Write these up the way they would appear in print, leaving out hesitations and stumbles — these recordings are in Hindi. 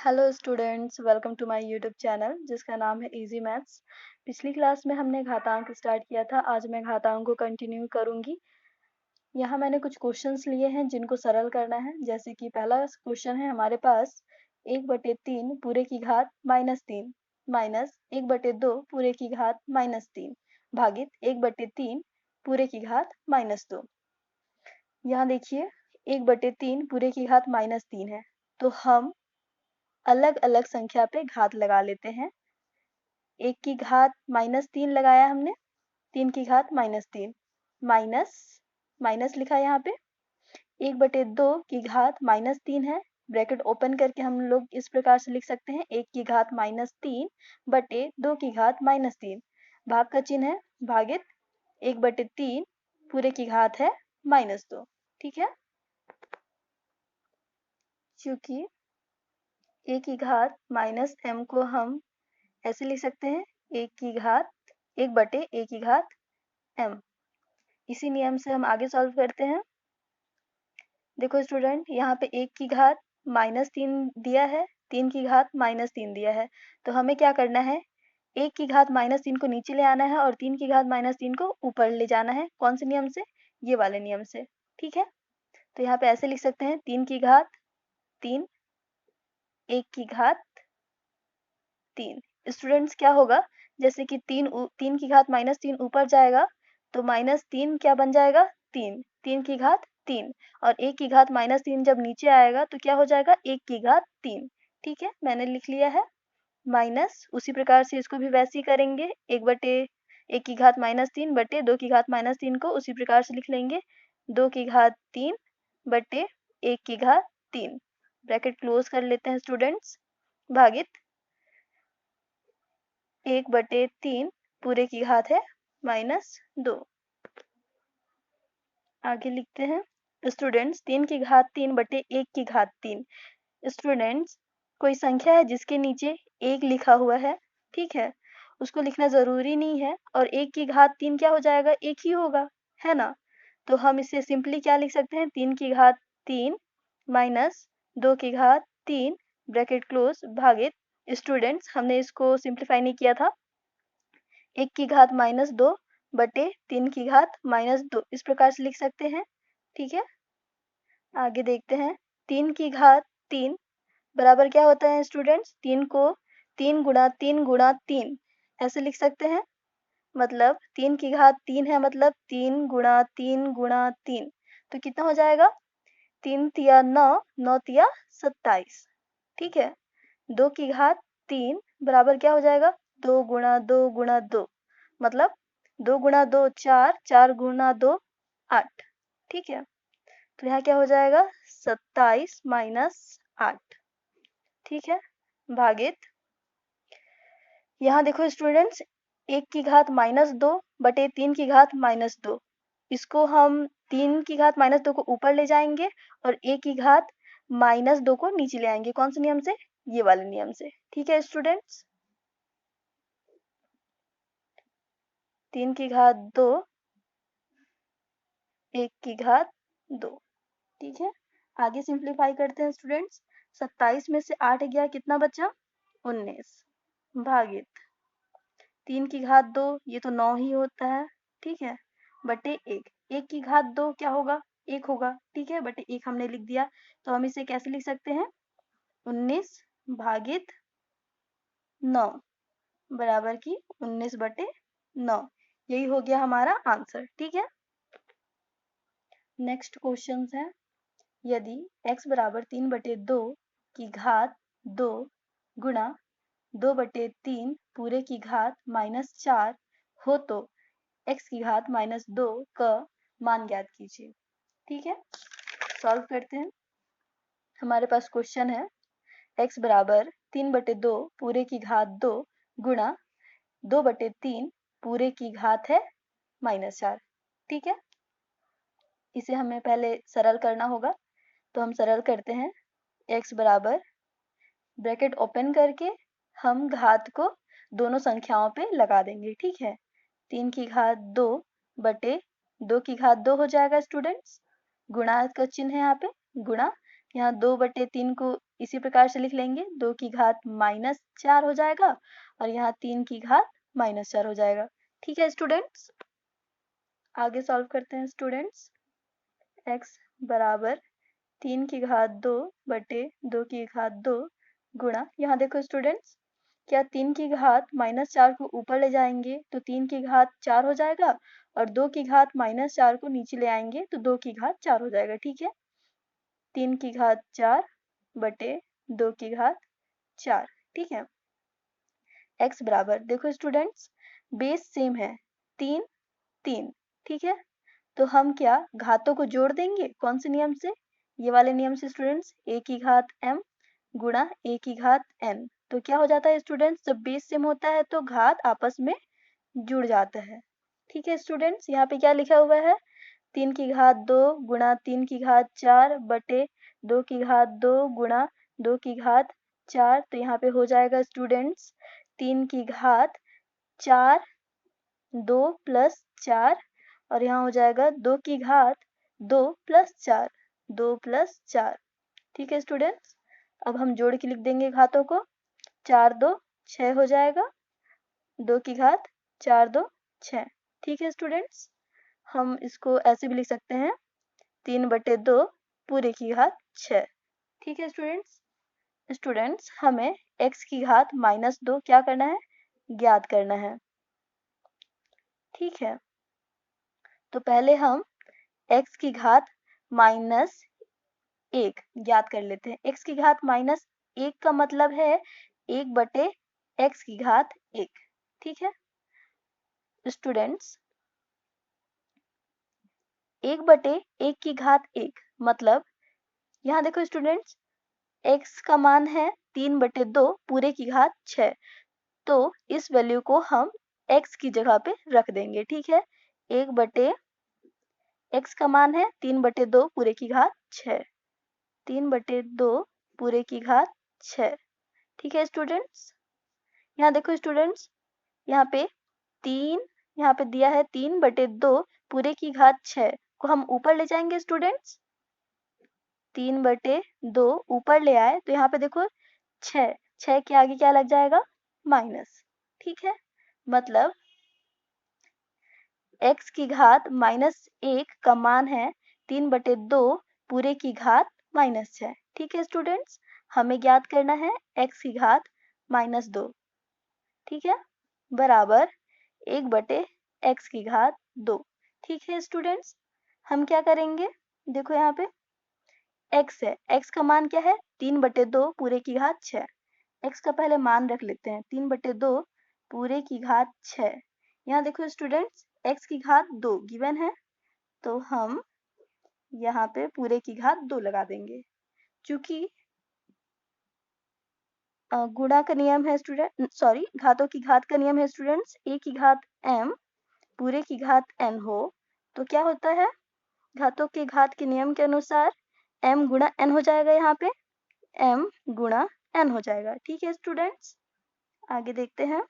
Hello students, welcome to my YouTube channel जिसका नाम है इजी मैथ्स। पिछली क्लास में हमने घातांक स्टार्ट किया था। आज मैं घातांक को कंटिन्यू करूंगी। यहाँ मैंने कुछ क्वेश्चंस लिए हैं जिनको सरल करना है। जैसे कि पहला क्वेश्चन है हमारे पास 1/3 पूरे की घात -3 माइनस 1/2 पूरे की घात -3 भागित 1/3 पूरे की घात -2। यहाँ देखिए 1/3 पूरे की घात -3 है, तो हम अलग अलग संख्या पे घात लगा लेते हैं। 1 की घात -3 लगाया हमने, 3 की घात -3 माइनस माइनस लिखा यहाँ पे 1/2 की घात -3 है। ब्रैकेट ओपन करके हम लोग इस प्रकार से लिख सकते हैं 1 की घात -3 बटे 2 की घात -3। भाग का चिन्ह है भागित 1/3 पूरे की घात है -2। ठीक है, क्योंकि a की घात -m को हम ऐसे लिख सकते हैं 1/a की घात m। इसी नियम से हम आगे सॉल्व करते हैं। देखो स्टूडेंट, यहाँ पे 1 की घात -3 दिया है, 3 की घात -3 दिया है, तो हमें क्या करना है, 1 की घात -3 को नीचे ले आना है और 3 की घात -3 को ऊपर ले जाना है। कौन से नियम से? ये वाले नियम से। ठीक है, तो यहाँ पे ऐसे लिख सकते हैं 3 की घात 3, 1 की घात 3। स्टूडेंट्स क्या होगा, जैसे कि 3 की घात -3 ऊपर जाएगा तो -3 क्या बन जाएगा, 3 की घात 3, और 1 की घात -3 जब नीचे आएगा तो क्या हो जाएगा, 1 की घात 3। ठीक है, मैंने लिख लिया है माइनस। उसी प्रकार से इसको भी वैसे ही करेंगे, 1 की घात -3 बटे 2 की घात -3 को उसी प्रकार से लिख लेंगे 2 की घात 3 बटे 1 की घात 3। ब्रैकेट क्लोज कर लेते हैं स्टूडेंट्स, भागित 1/3 पूरे की घात है -2। आगे लिखते हैं स्टूडेंट्स 3 की घात 3 बटे 1 की घात 3। स्टूडेंट्स, कोई संख्या है जिसके नीचे 1 लिखा हुआ है, ठीक है, उसको लिखना जरूरी नहीं है, और 1 की घात 3 क्या हो जाएगा, 1 ही होगा, है ना। तो हम इसे सिंपली क्या लिख सकते हैं, 3 की घात 3 माइनस 2 की घात 3 ब्रैकेट क्लोज भागित, स्टूडेंट्स हमने इसको सिंप्लीफाई नहीं किया था, 1 की घात -2 बटे 3 की घात -2 इस प्रकार से लिख सकते हैं। ठीक है, आगे देखते हैं 3 की घात 3 बराबर क्या होता है स्टूडेंट्स, 3 को 3 गुणा 3 गुणा 3 ऐसे लिख सकते हैं। मतलब 3 की घात 3 है, मतलब 3 गुणा 3 गुणा 3, तो कितना हो जाएगा, 3 तिया 9, 9 तिया 27। ठीक है, 2 की घात 3 बराबर क्या हो जाएगा, 2 गुणा 2 गुणा 2, मतलब 2 गुणा 2 4, 4 गुणा 2 8। ठीक है, तो यहाँ क्या हो जाएगा, 27 माइनस 8। ठीक है, भागित, यहाँ देखो स्टूडेंट्स 1 की घात -2 बटे 3 की घात -2, इसको हम 3 की घात -2 को ऊपर ले जाएंगे और 1 की घात -2 को नीचे ले आएंगे। कौन से नियम से, ये वाले नियम से। ठीक है स्टूडेंट्स, 3 की घात 2, 1 की घात 2। ठीक है, आगे सिंप्लीफाई करते हैं स्टूडेंट्स, 27 में से 8 गया, कितना बचा, 19 भागित 3 की घात 2, ये तो 9 ही होता है, ठीक है, बटे 1, 1 की घात 2 क्या होगा, 1 होगा, ठीक है, बटे 1 हमने लिख दिया। तो हम इसे कैसे लिख सकते हैं, 19 भागित 9 बराबर की 19/9, यही हो गया हमारा आंसर। ठीक है, नेक्स्ट क्वेश्चन है, यदि x बराबर 3/2 की घात 2 गुणा 2/3 पूरे की घात -4 हो तो x की घात -2 का मान ज्ञात कीजिए। ठीक है, सॉल्व करते हैं। हमारे पास क्वेश्चन है x बराबर 3/2 पूरे की घात 2 गुणा 2/3 पूरे की घात है -4। ठीक है, इसे हमें पहले सरल करना होगा, तो हम सरल करते हैं। x बराबर ब्रैकेट ओपन करके हम घात को दोनों संख्याओं पे लगा देंगे। ठीक है, 3 की घात 2 बटे 2 की घात 2 हो जाएगा स्टूडेंट्स, गुणा का चिन्ह है यहाँ पे, गुणा, यहाँ 2/3 को इसी प्रकार से लिख लेंगे, 2 की घात -4 हो जाएगा और यहाँ 3 की घात -4 हो जाएगा। ठीक है स्टूडेंट्स, आगे सॉल्व करते हैं स्टूडेंट्स। x बराबर 3 की घात 2 बटे 2 की घात 2 गुणा, यहाँ देखो स्टूडेंट्स, क्या 3 की घात -4 को ऊपर ले जाएंगे तो 3 की घात 4 हो जाएगा और 2 की घात -4 को नीचे ले आएंगे तो 2 की घात 4 हो जाएगा। ठीक है, 3 की घात 4 बटे 2 की घात 4। ठीक है, x बराबर, देखो स्टूडेंट्स बेस सेम है, 3 3। ठीक है, तो हम क्या घातों को जोड़ देंगे, कौन से नियम से, ये वाले नियम से स्टूडेंट्स, a की घात m गुणा a की घात n। तो क्या हो जाता है स्टूडेंट्स, जब बेस सेम होता है तो घात आपस में जुड़ जाता है। ठीक है स्टूडेंट्स, यहाँ पे क्या लिखा हुआ है, 3 की घात 2 गुणा 3 की घात 4 बटे 2 की घात 2 गुणा 2 की घात 4। तो यहाँ पे हो जाएगा स्टूडेंट्स 3 की घात 4 2 प्लस 4 और यहाँ हो जाएगा 2 की घात 2 प्लस 4 2 प्लस 4। ठीक है स्टूडेंट्स, अब हम जोड़ के लिख देंगे घातों को, 4 2 6 हो जाएगा, 2 की घात 4 2 6। ठीक है स्टूडेंट्स, हम इसको ऐसे भी लिख सकते हैं, 3 बटे 2 पूरे की घात 6। ठीक है स्टूडेंट्स, हमें x की घात -2 क्या करना है, ज्ञात करना है। ठीक है, तो पहले हम x की घात -1 ज्ञात कर लेते हैं। x की घात -1 का मतलब है 1 बटे x की घात 1। ठीक है स्टूडेंट्स, 1 बटे 1 की घात 1 मतलब, यहाँ देखो स्टूडेंट्स, x का मान है 3 बटे 2 पूरे की घात 6, तो इस वैल्यू को हम x की जगह पे रख देंगे। ठीक है, 1 बटे x का मान है 3 बटे 2 पूरे की घात 6, 3 बटे 2 पूरे की घात 6। ठीक है स्टूडेंट्स, यहाँ देखो स्टूडेंट्स, यहाँ पे 3, यहाँ पे दिया है 3 बटे 2 पूरे की घात 6 को हम ऊपर ले जाएंगे स्टूडेंट्स, 3 बटे 2 ऊपर ले आए तो यहाँ पे देखो 6 6 के आगे क्या लग जाएगा, माइनस। ठीक है, मतलब x की घात -1 का मान है 3 बटे 2 पूरे की घात -6। ठीक है स्टूडेंट्स, हमें ज्ञात करना है x की घात -2। ठीक है, बराबर 1 बटे x की घात 2। ठीक है स्टूडेंट्स, हम क्या करेंगे, देखो यहाँ पे x है, x का मान क्या है, 3 बटे 2 पूरे की घात 6। x का पहले मान रख लेते हैं, 3 बटे 2 पूरे की घात 6। यहाँ देखो स्टूडेंट्स, x की घात 2 गिवन है, तो हम यहाँ पे पूरे की घात 2 लगा देंगे। चूंकि गुणा का नियम है स्टूडेंट, सॉरी घातों की घात का नियम है स्टूडेंट्स, a की घात m पूरे की घात n हो तो क्या होता है, घातों के घात के नियम के अनुसार m गुणा n हो जाएगा, यहाँ पे m गुणा n हो जाएगा। ठीक है स्टूडेंट्स, आगे देखते हैं,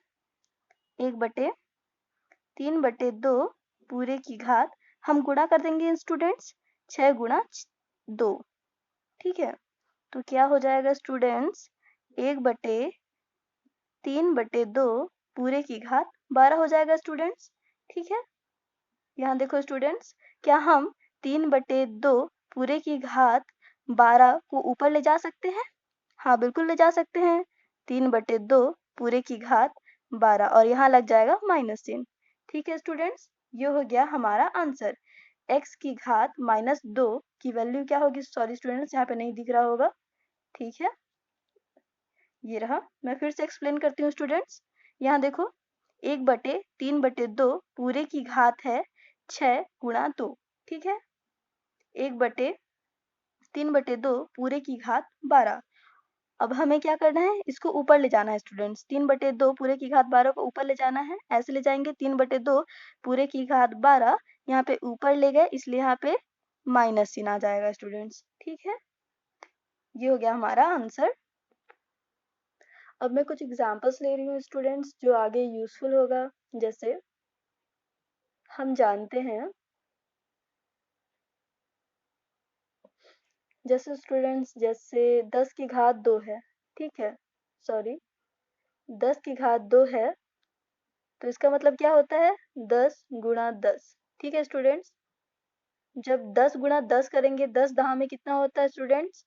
1 बटे 3 बटे 2 पूरे की घात, हम गुणा कर देंगे स्टूडेंट्स, 6 गुणा 2। ठीक है, तो क्या हो जाएगा स्टूडेंट्स, 1 बटे 3 बटे 2 पूरे की घात 12 हो जाएगा स्टूडेंट्स। ठीक है, यहाँ देखो स्टूडेंट्स, क्या हम 3 बटे 2 पूरे की घात 12 को ऊपर ले जा सकते हैं, हाँ बिल्कुल ले जा सकते हैं, 3 बटे 2 पूरे की घात 12 और यहाँ लग जाएगा -3। ठीक है स्टूडेंट्स, ये हो गया हमारा आंसर। x की घात -2 की वैल्यू क्या होगी, सॉरी स्टूडेंट्स यहाँ पे नहीं दिख रहा होगा। ठीक है, ये रहा, मैं फिर से एक्सप्लेन करती हूँ स्टूडेंट्स, यहाँ देखो 1 बटे 3 बटे 2 पूरे की घात है 6 गुणा 2। ठीक है, 1 बटे 3 बटे 2 पूरे की घात 12। अब हमें क्या करना है, इसको ऊपर ले जाना है स्टूडेंट्स, 3 बटे 2 पूरे की घात 12 को ऊपर ले जाना है, ऐसे ले जाएंगे, 3 बटे 2 पूरे की घात 12 यहाँ पे ऊपर ले गए, इसलिए यहाँ पे माइनस चिन्ह आ जाएगा स्टूडेंट्स। ठीक है, ये हो गया हमारा आंसर। अब मैं कुछ एग्जांपल्स ले रही हूँ स्टूडेंट्स जो आगे यूजफुल होगा। जैसे हम जानते हैं जैसे स्टूडेंट्स, जैसे 10 की घात 2 है, ठीक है, सॉरी 10 की घात 2 है, तो इसका मतलब क्या होता है 10 गुणा 10, ठीक है स्टूडेंट्स। जब 10 गुणा 10 करेंगे, 10 दहा में कितना होता है स्टूडेंट्स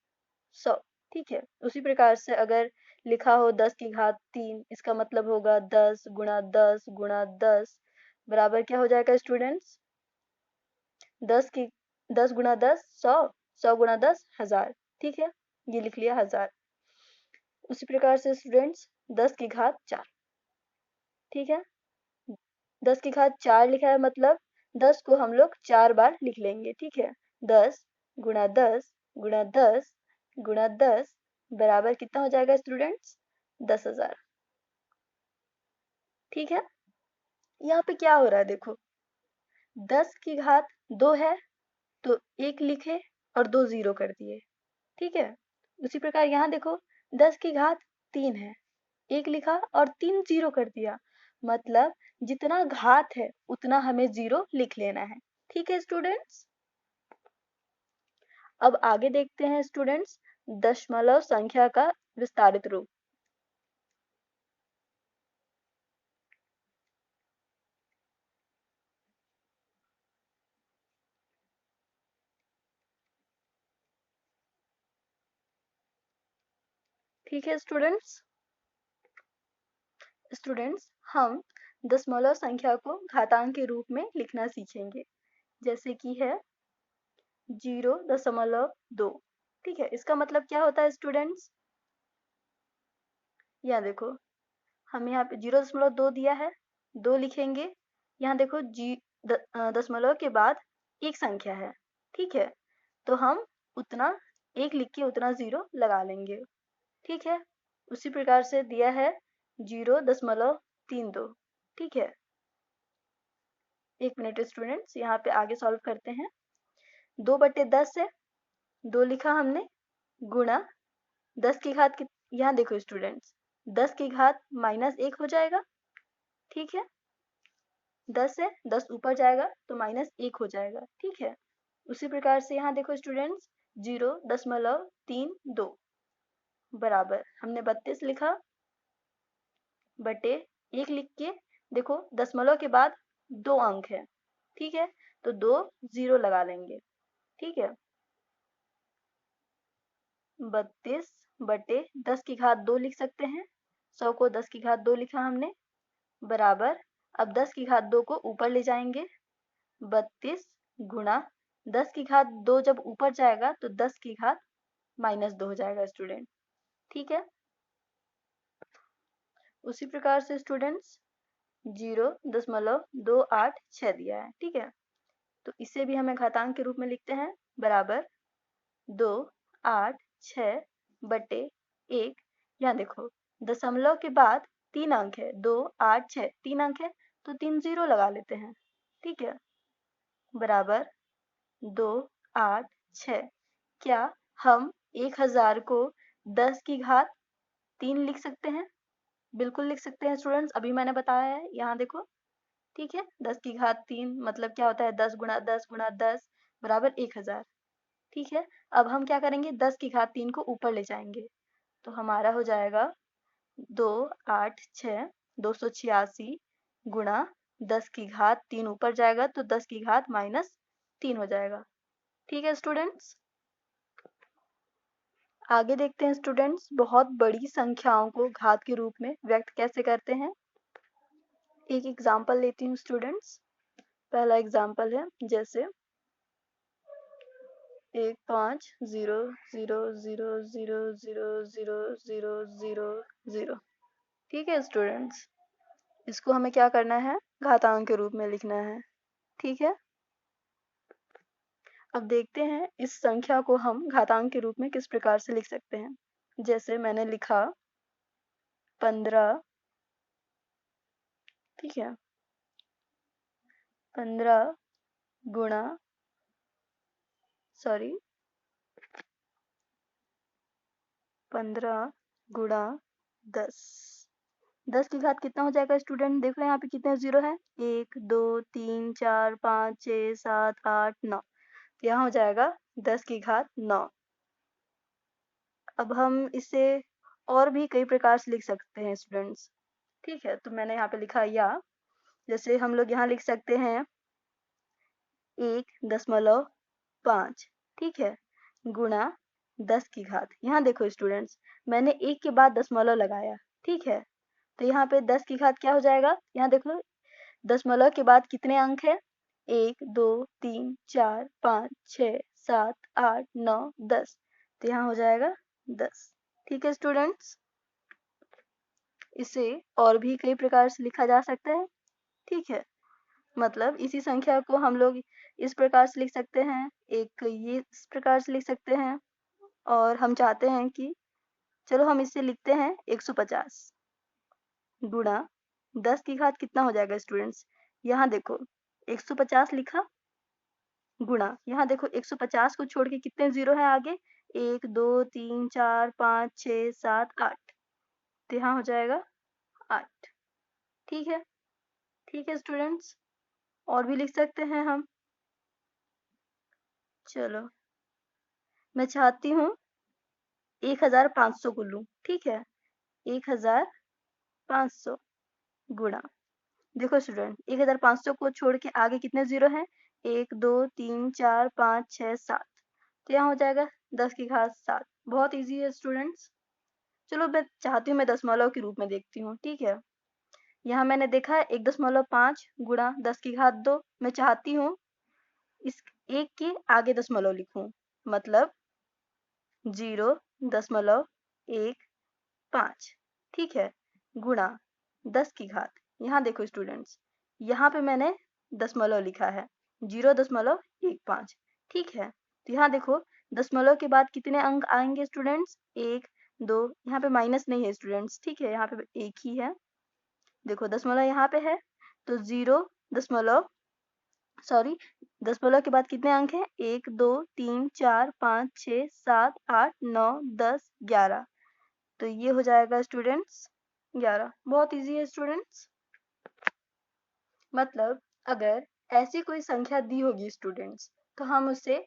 100, ठीक है। उसी प्रकार से अगर लिखा हो 10 की घात 3, इसका मतलब होगा 10 गुणा 10 गुणा 10 बराबर क्या हो जाएगा स्टूडेंट्स 10 गुणा 10 100, 100 गुणा 10 1000, ठीक है, ये लिख लिया 1000। उसी प्रकार से स्टूडेंट्स 10 की घात 4, ठीक है, 10 की घात 4 लिखा है, मतलब 10 को हम लोग 4 बार लिख लेंगे, ठीक है। 10 गुणा 10 गुणा 10 गुणा 10 बराबर कितना हो जाएगा स्टूडेंट्स 10,000, ठीक है। यहाँ पे क्या हो रहा है देखो, 10 की घात 2 है तो 1 लिखे और 2 0 कर दिए, ठीक है। उसी प्रकार यहाँ देखो 10 की घात 3 है, 1 लिखा और 3 0 कर दिया, मतलब जितना घात है उतना हमें 0 लिख लेना है, ठीक है स्टूडेंट्स। अब आगे देखते हैं स्टूडेंट्स दशमलव संख्या का विस्तारित रूप। ठीक है स्टूडेंट्स, हम दशमलव संख्या को घातांक के रूप में लिखना सीखेंगे, जैसे कि है 0.2, ठीक है। इसका मतलब क्या होता है स्टूडेंट्स, यहाँ देखो हमें यहाँ पे 0.2 दिया है, 2 लिखेंगे, यहाँ देखो दशमलव के बाद एक संख्या है, ठीक है, तो हम उतना 1 लिख के उतना 0 लगा लेंगे, ठीक है। उसी प्रकार से दिया है 0.32, ठीक है। 1 मिनट स्टूडेंट्स, यहाँ पे आगे सॉल्व करते हैं। 2/10 है, 2 लिखा हमने, गुणा 10 की घात यहाँ देखो स्टूडेंट्स 10 की घात -1 हो जाएगा, ठीक है। 10 है, 10 ऊपर जाएगा तो -1 हो जाएगा, ठीक है। उसी प्रकार से यहाँ देखो स्टूडेंट्स 0.32 बराबर हमने 32 लिखा बटे 1 लिख के, देखो दशमलव के बाद 2 अंक है, ठीक है, तो 2 0 लगा लेंगे, ठीक है। 32 बटे 10 की घात 2 लिख सकते हैं, 100 को 10 की घात 2 लिखा हमने, बराबर अब 10 की घात 2 को ऊपर ले जाएंगे, 32 गुणा 10 की घात 2 जब ऊपर जाएगा तो 10 की घात -2 हो जाएगा स्टूडेंट, ठीक है। उसी प्रकार से स्टूडेंट्स 0.286 दिया है, ठीक है, तो इसे भी हमें घातांक के रूप में लिखते हैं, बराबर 286 बटे 1, यहाँ देखो दशमलव के बाद 3 अंक है, 286 3 अंक है तो 3 0 लगा लेते हैं, ठीक है, बराबर 286। क्या हम 1000 को 10 की घात 3 लिख सकते हैं? बिल्कुल लिख सकते हैं स्टूडेंट्स, अभी मैंने बताया है, यहाँ देखो, ठीक है। 10 की घात 3 मतलब क्या होता है 10 गुणा 10 गुणा 10 बराबर 1000, ठीक है। अब हम क्या करेंगे 10 की घात 3 को ऊपर ले जाएंगे, तो हमारा हो जाएगा 286 286 गुणा 10 की घात 3 ऊपर जाएगा तो 10 की घात -3 हो जाएगा, ठीक है स्टूडेंट्स। आगे देखते हैं स्टूडेंट्स बहुत बड़ी संख्याओं को घात के रूप में व्यक्त कैसे करते हैं। एक एग्जाम्पल लेती हूँ स्टूडेंट्स। पहला एग्जाम्पल है जैसे 1,5,0,0,0,0,0,0,0,0,0, ठीक है स्टूडेंट्स। इसको हमें क्या करना है घातांक के रूप में लिखना है, ठीक है। अब देखते हैं इस संख्या को हम घातांक के रूप में किस प्रकार से लिख सकते हैं। जैसे मैंने लिखा 15, ठीक है, 15 गुणा 15 गुणा 10, 10 की घात कितना हो जाएगा स्टूडेंट, देख रहे हैं यहाँ पे कितने जीरो है, 1 2 3 4 5 6 7 8 9, यहाँ हो जाएगा 10 की घात 9, अब हम इसे और भी कई प्रकार से लिख सकते हैं स्टूडेंट्स। ठीक है, तो मैंने यहाँ पे लिखा या, जैसे हम लोग यहाँ लिख सकते हैं 1.5, ठीक है, गुणा 10 की घात। यहाँ देखो स्टूडेंट्स, मैंने 1 के बाद दशमलव लगाया, ठीक है, तो यहाँ पे 10 की घात क्या हो जाएगा, यहाँ देखो दशमलव के बाद कितने अंक है, 1 2 3 4 5 6 7 8 9 10, तो यहाँ हो जाएगा 10। ठीक है स्टूडेंट्स, इसे और भी कई प्रकार से लिखा जा सकता है। ठीक है, मतलब इसी संख्या को हम लोग इस प्रकार से लिख सकते हैं, एक ये इस प्रकार से लिख सकते हैं, और हम चाहते हैं कि चलो हम इसे लिखते हैं 150 गुणा 10 की घात कितना हो जाएगा स्टूडेंट्स, यहाँ देखो 150 लिखा, गुणा यहाँ देखो 150 को छोड़ के कितने जीरो है आगे, 1 2 3 4 5 6 7 8, तो यहाँ हो जाएगा 8। ठीक है, ठीक है स्टूडेंट्स, और भी लिख सकते हैं हम। चलो मैं चाहती हूँ 1500 को लूँ, ठीक है, 1500 गुणा, देखो स्टूडेंट 1500 को छोड़ के आगे कितने जीरो हैं, 1 2 3 4 5 6 7, तो यहाँ हो जाएगा 10 की घात 7। बहुत इजी है स्टूडेंट्स। चलो मैं चाहती हूँ मैं दशमलव के रूप में देखती हूँ। ठीक है, यहाँ मैंने देखा है 1.5 गुणा 10 की घात 2, मैं चाहती हूँ इस एक के आगे दशमलव लिखूं, मतलब 0.15, ठीक है, गुणा 10 की घात, यहाँ देखो स्टूडेंट्स, यहाँ पे मैंने दशमलव लिखा है 0.15, ठीक है, तो यहाँ देखो दशमलव के बाद कितने अंक आएंगे स्टूडेंट्स, 1 2, यहाँ पे माइनस नहीं है स्टूडेंट्स, ठीक है, यहाँ पे एक ही है, देखो दशमलव यहाँ पे है, तो दशमलव के बाद कितने अंक हैं, 1 2 3 4 5 6 7 8 9 10 11, तो ये हो जाएगा स्टूडेंट्स 11। बहुत इजी है स्टूडेंट्स। मतलब अगर ऐसी कोई संख्या दी होगी स्टूडेंट्स, तो हम उसे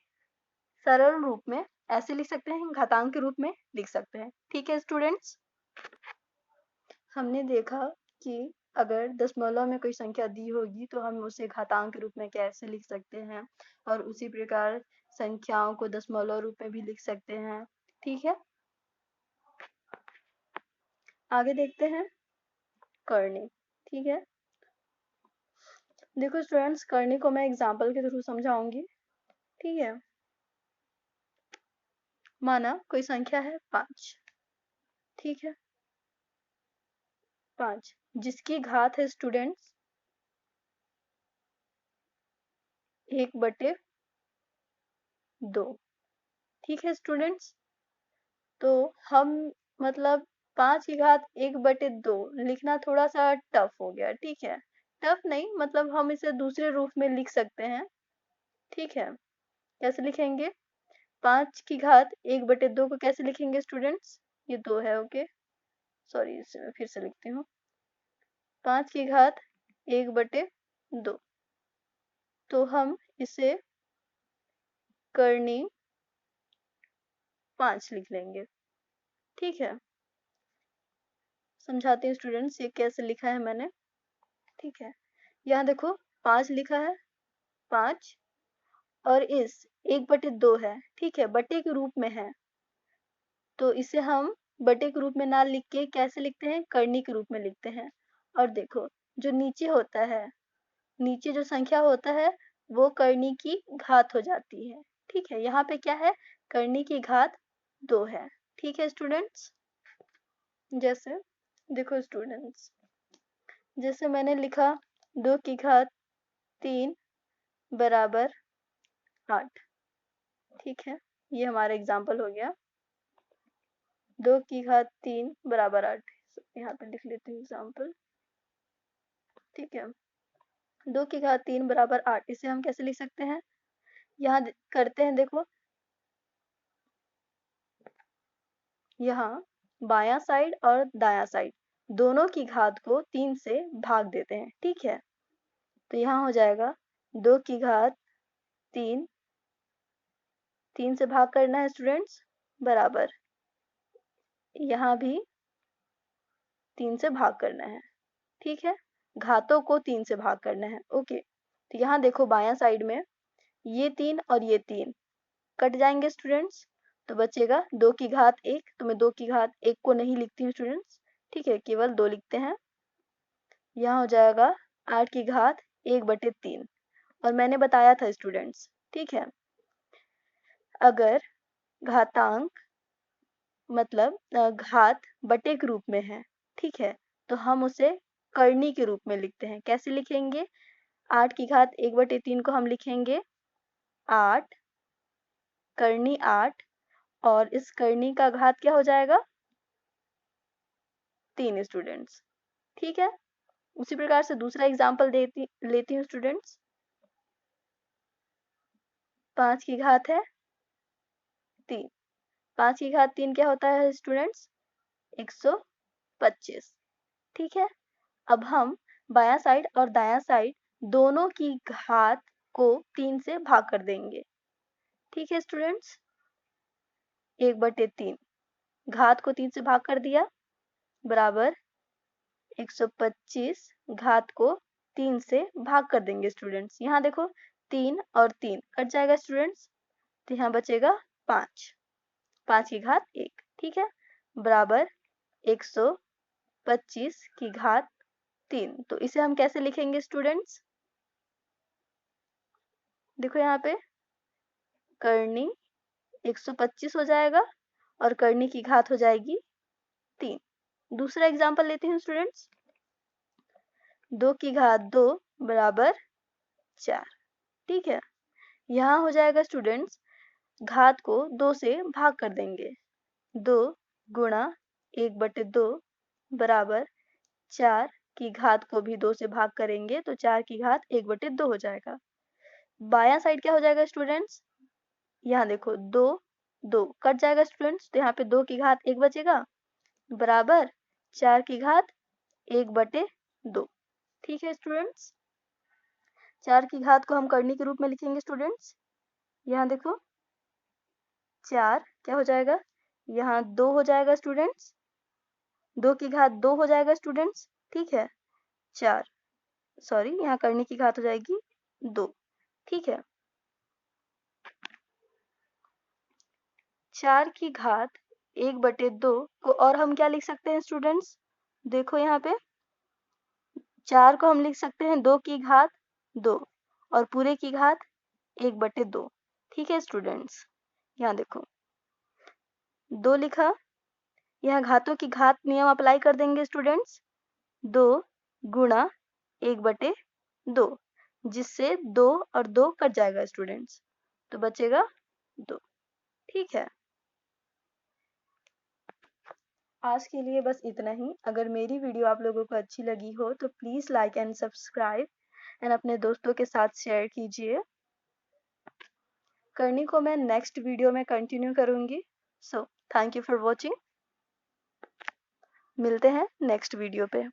सरल रूप में ऐसे लिख सकते हैं, घातांक के रूप में लिख सकते हैं। ठीक है स्टूडेंट्स, हमने देखा कि अगर दशमलव में कोई संख्या दी होगी तो हम उसे घातांक के रूप में कैसे लिख सकते हैं, और उसी प्रकार संख्याओं को दशमलव रूप में भी लिख सकते हैं। ठीक है, आगे देखते हैं करनी। ठीक है, देखो स्टूडेंट्स, करनी को मैं एग्जाम्पल के थ्रू समझाऊंगी। ठीक है, माना कोई संख्या है 5, ठीक है, 5 जिसकी घात है स्टूडेंट्स 1/2। ठीक है स्टूडेंट्स, तो हम मतलब 5 की घात 1/2 लिखना थोड़ा सा टफ हो गया। ठीक है, टफ नहीं, मतलब हम इसे दूसरे रूप में लिख सकते हैं। ठीक है, कैसे लिखेंगे, 5 की घात 1/2 को कैसे लिखेंगे स्टूडेंट्स, ये 2 है, ओके, सॉरी, इसे मैं फिर से लिखती हूँ, 5 की घात 1/2, तो हम इसे करनी 5 लिख लेंगे। ठीक है, समझाते हैं स्टूडेंट्स ये कैसे लिखा है मैंने। ठीक है, यहाँ देखो 5 लिखा है, 5 और इस 1/2 है, ठीक है, बटे के रूप में है, तो इसे हम बटे के रूप में ना लिख के कैसे लिखते हैं, करनी के रूप में लिखते हैं। और देखो जो नीचे होता है, नीचे जो संख्या होता है वो करनी की घात हो जाती है। ठीक है, यहाँ पे क्या है, करनी की घात 2 है। ठीक है स्टूडेंट्स, जैसे देखो स्टूडेंट्स, जैसे मैंने लिखा 2 की घात 3 बराबर 8। ठीक है, ये हमारा एग्जाम्पल हो गया, 2 की घात 3 बराबर 8, यहाँ पे लिख लेती हूँ एग्जाम्पल। ठीक है, 2 की घात 3 बराबर 8, इसे हम कैसे लिख सकते हैं, यहाँ करते हैं, देखो यहाँ बायां साइड और दायां साइड दोनों की घात को 3 से भाग देते हैं। ठीक है, तो यहाँ हो जाएगा 2 की घात 3 से भाग करना है स्टूडेंट्स, बराबर यहाँ भी 3 से भाग करना है, ठीक है। घातों को 3 से भाग करना है, ओके। तो यहाँ देखो बायां साइड में ये 3 और ये 3 कट जाएंगे स्टूडेंट्स, तो बचेगा 2 की घात 1। तो मैं 2 की घात 1 को नहीं लिखती हूँ स्टूडेंट्स, ठीक है, केवल 2 लिखते हैं। यहाँ हो जाएगा 8 की घात 1/3। और मैंने बताया था स्टूडेंट्स, ठीक है, अगर घातांक मतलब घात बटे के रूप में है, ठीक है, तो हम उसे करनी के रूप में लिखते हैं। कैसे लिखेंगे? 8 की घात 1/3 को हम लिखेंगे 8 करनी 8, और इस करनी का घात क्या हो जाएगा? 3 स्टूडेंट्स, ठीक है। उसी प्रकार से दूसरा एग्जाम्पल लेती हूँ स्टूडेंट्स। 5 की घात है 3। 5 की घात 3 क्या होता है स्टूडेंट्स? 125, ठीक है। अब हम बायां साइड और दायां साइड दोनों की घात को 3 से भाग कर देंगे, ठीक है स्टूडेंट्स। 1/3 घात को 3 से भाग कर दिया, बराबर 125 घात को 3 से भाग कर देंगे स्टूडेंट्स। यहाँ देखो 3 और 3 कट जाएगा स्टूडेंट्स, तो यहाँ बचेगा 5, 5 की घात 1, ठीक है, बराबर 125 की घात 3। तो इसे हम कैसे लिखेंगे स्टूडेंट्स? देखो यहाँ पे करनी 125 हो जाएगा और करनी की घात हो जाएगी 3। दूसरा एग्जाम्पल लेते हैं स्टूडेंट्स। 2 की घात 2 बराबर 4, ठीक है। यहाँ हो जाएगा स्टूडेंट्स, घात को 2 से भाग कर देंगे। 2 गुणा 1/2 बराबर 4 की घात को भी 2 से भाग करेंगे तो 4 की घात 1/2 हो जाएगा। बायां साइड क्या हो जाएगा स्टूडेंट्स? यहाँ देखो 2 2 कट जाएगा स्टूडेंट्स, तो यहाँ पे 2 की घात 1 बचेगा, बराबर 4 की घात 1/2, ठीक है स्टूडेंट्स। 4 की घात को हम करनी के रूप में लिखेंगे स्टूडेंट्स। यहाँ देखो 4 क्या हो जाएगा? यहाँ 2 हो जाएगा स्टूडेंट्स, 2 की घात 2 हो जाएगा स्टूडेंट्स, ठीक है। 4 सॉरी, यहाँ करनी की घात हो जाएगी 2, ठीक है। 4 की घात 1/2 को और हम क्या लिख सकते हैं स्टूडेंट्स? देखो यहाँ पे 4 को हम लिख सकते हैं 2 की घात 2 और पूरे की घात 1/2, ठीक है स्टूडेंट्स। यहाँ देखो 2 लिखा, यहाँ घातों की घात नियम अप्लाई कर देंगे स्टूडेंट्स। 2 गुणा 1/2, जिससे 2 और 2 कट जाएगा स्टूडेंट्स, तो बचेगा 2, ठीक है। आज के लिए बस इतना ही। अगर मेरी वीडियो आप लोगों को अच्छी लगी हो तो please like and subscribe and अपने दोस्तों के साथ शेयर कीजिए। करनी को मैं नेक्स्ट वीडियो में कंटिन्यू करूंगी। So thank you for watching. मिलते हैं नेक्स्ट वीडियो पे।